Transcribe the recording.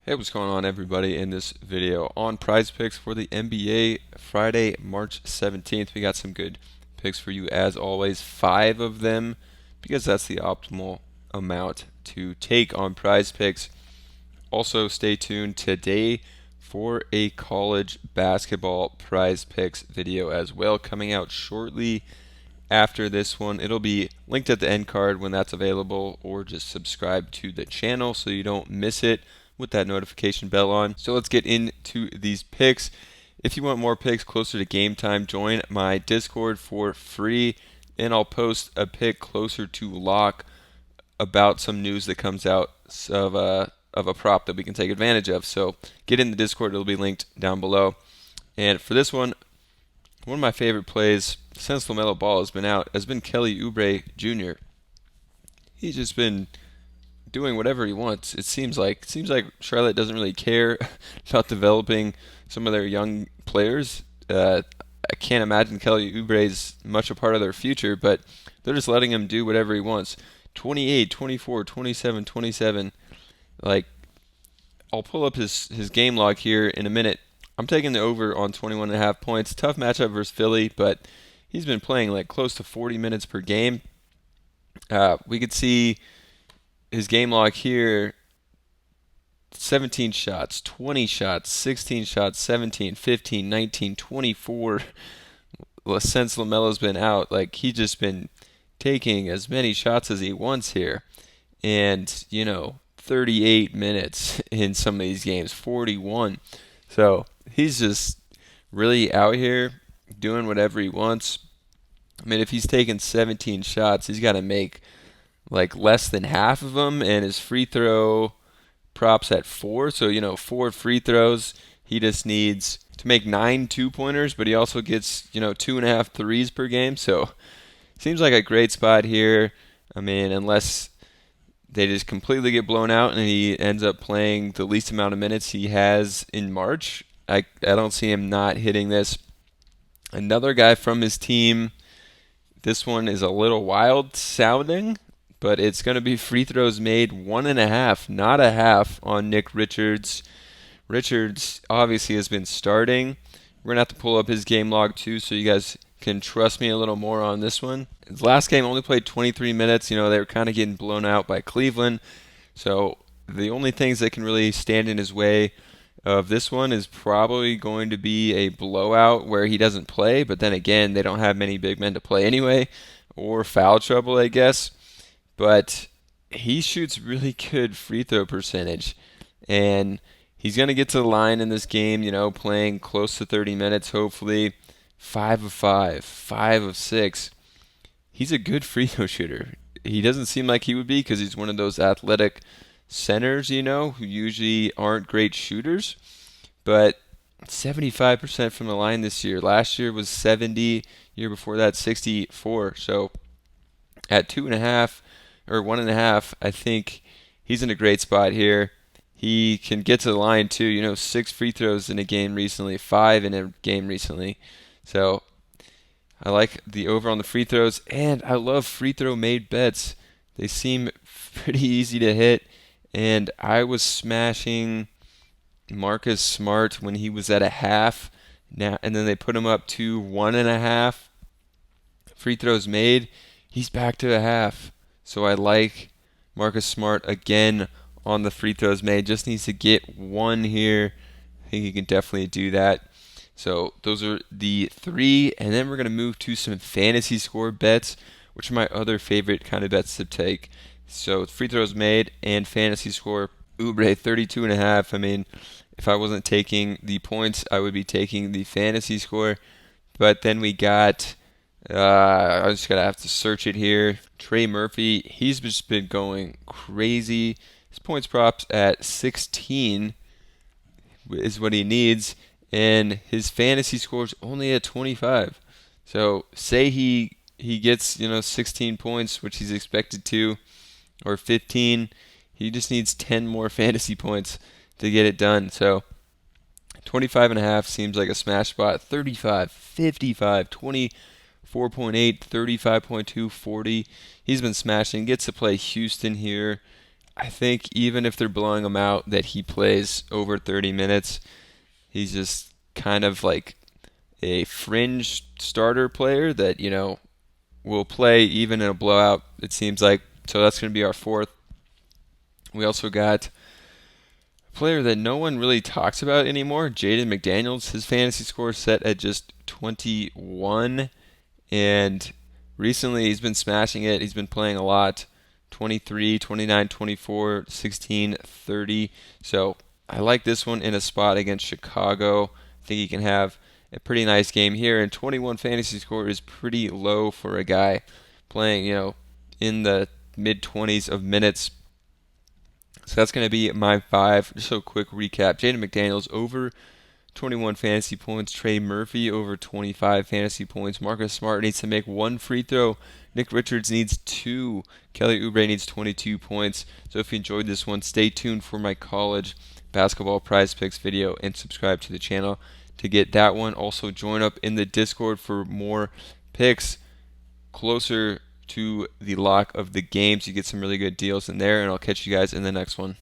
Hey, what's going on, everybody? In this video on Prize Picks for the NBA Friday, March 17th, we got some good picks for you as always. 5 of them because that's the optimal amount to take on Prize Picks. Also, stay tuned today for a college basketball Prize Picks video as well, coming out shortly after this one. It'll be linked at the end card when that's available, or just subscribe to the channel so you don't miss it with that notification bell on. So let's get into these picks. If you want more picks closer to game time, join my Discord for free, and I'll post a pick closer to lock about some news that comes out of a prop that we can take advantage of. So get in the Discord, it'll be linked down below. And for this one of my favorite plays since LaMelo Ball has been out has been Kelly Oubre Jr. He's just been doing whatever he wants. It seems like Charlotte doesn't really care about developing some of their young players. I can't imagine Kelly Oubre's much a part of their future, but they're just letting him do whatever he wants. 28, 24, 27, 27. Like, I'll pull up his game log here in a minute. I'm taking the over on 21.5 points. Tough matchup versus Philly, but he's been playing like close to 40 minutes per game. We could see his game log here: 17 shots, 20 shots, 16 shots, 17, 15, 19, 24. Since LaMelo's been out, like, he's just been taking as many shots as he wants here. And, 38 minutes in some of these games, 41. So he's just really out here doing whatever he wants. I mean, if he's taking 17 shots, he's got to make like less than half of them, and his free throw props at 4. So, 4 free throws. He just needs to make 9 two-pointers, but he also gets, 2.5 threes per game. So, seems like a great spot here. I mean, unless they just completely get blown out and he ends up playing the least amount of minutes he has in March, I don't see him not hitting this. Another guy from his team, this one is a little wild sounding, but it's going to be free throws made 1.5, not a half, on Nick Richards. Richards obviously has been starting. We're going to have to pull up his game log too so you guys can trust me a little more on this one. His last game only played 23 minutes. They were kind of getting blown out by Cleveland. So the only things that can really stand in his way of this one is probably going to be a blowout where he doesn't play, but then again, they don't have many big men to play anyway, or foul trouble, I guess. But he shoots really good free throw percentage, and he's going to get to the line in this game, playing close to 30 minutes, hopefully. 5 of 5, 5 of 6. He's a good free throw shooter. He doesn't seem like he would be because he's one of those athletic centers, who usually aren't great shooters. But 75% from the line this year. Last year was 70. Year before that, 64. So at 2.5 or 1.5, I think he's in a great spot here. He can get to the line too. 6 free throws in a game recently, 5 in a game recently. So I like the over on the free throws, and I love free throw made bets. They seem pretty easy to hit, and I was smashing Marcus Smart when he was at a half, now, and then they put him up to 1.5 free throws made. He's back to a half, so I like Marcus Smart again on the free throws made. Just needs to get 1 here. I think he can definitely do that. So those are the 3, and then we're going to move to some fantasy score bets, which are my other favorite kind of bets to take. So free throws made and fantasy score. Oubre 32.5. I mean, if I wasn't taking the points, I would be taking the fantasy score. But then we got, I just gotta have to search it here. Trey Murphy, he's just been going crazy. His points props at 16 is what he needs, and his fantasy score's only at 25. So say he gets 16 points, which he's expected to, or 15. He just needs 10 more fantasy points to get it done. So 25.5 seems like a smash spot. 35, 55, 24.8, 35.2, 40. He's been smashing. Gets to play Houston here. I think even if they're blowing him out, that he plays over 30 minutes. He's just kind of like a fringe starter player that, will play even in a blowout, it seems like. So that's going to be our fourth. We also got a player that no one really talks about anymore, Jaden McDaniels. His fantasy score is set at just 21, and recently he's been smashing it. He's been playing a lot. 23, 29, 24, 16, 30. So I like this one in a spot against Chicago. I think he can have a pretty nice game here. And 21 fantasy score is pretty low for a guy playing, in the mid 20s of minutes. So that's going to be my five. Just a quick recap. Jaden McDaniels over 21 fantasy points. Trey Murphy over 25 fantasy points. Marcus Smart needs to make one free throw. Nick Richards needs 2. Kelly Oubre needs 22 points. So if you enjoyed this one, stay tuned for my college basketball prize picks video and subscribe to the channel to get that one. Also join up in the Discord for more picks closer to the lock of the games. You get some really good deals in there, and I'll catch you guys in the next one.